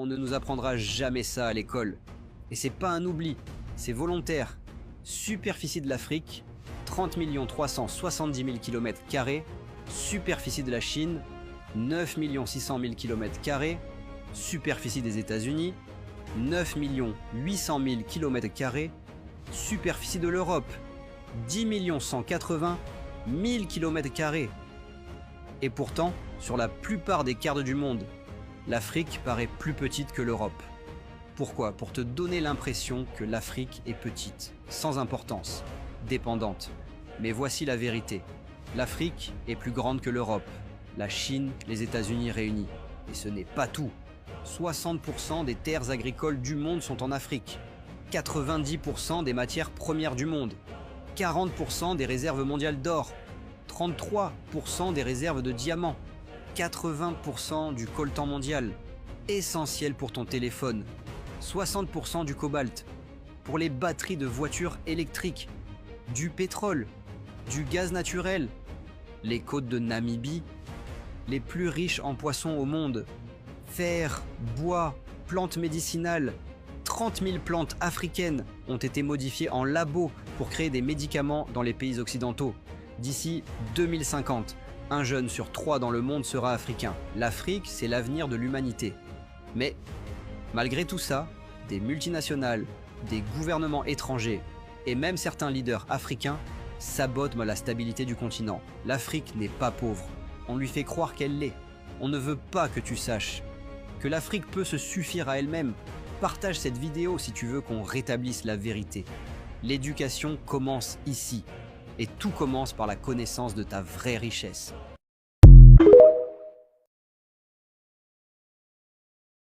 On ne nous apprendra jamais ça à l'école. Et c'est pas un oubli, c'est volontaire. Superficie de l'Afrique, 30 370 000 km². Superficie de la Chine, 9 600 000 km². Superficie des États-Unis, 9 800 000 km². Superficie de l'Europe, 10 180 000 km². Et pourtant, sur la plupart des cartes du monde, l'Afrique paraît plus petite que l'Europe. Pourquoi? Pour te donner l'impression que l'Afrique est petite, sans importance, dépendante. Mais voici la vérité. L'Afrique est plus grande que l'Europe, la Chine, les États-Unis réunis. Et ce n'est pas tout. 60% des terres agricoles du monde sont en Afrique. 90% des matières premières du monde. 40% des réserves mondiales d'or. 33% des réserves de diamants. 80% du coltan mondial. Essentiel pour ton téléphone. 60% du cobalt. Pour les batteries de voitures électriques. Du pétrole. Du gaz naturel. Les côtes de Namibie. Les plus riches en poissons au monde. Fer, bois, plantes médicinales. 30 000 plantes africaines ont été modifiées en labo pour créer des médicaments dans les pays occidentaux. D'ici 2050, un jeune sur 3 dans le monde sera africain. L'Afrique, c'est l'avenir de l'humanité. Mais, malgré tout ça, des multinationales, des gouvernements étrangers et même certains leaders africains sabotent la stabilité du continent. L'Afrique n'est pas pauvre. On lui fait croire qu'elle l'est. On ne veut pas que tu saches que l'Afrique peut se suffire à elle-même. Partage cette vidéo si tu veux qu'on rétablisse la vérité. L'éducation commence ici. Et tout commence par la connaissance de ta vraie richesse.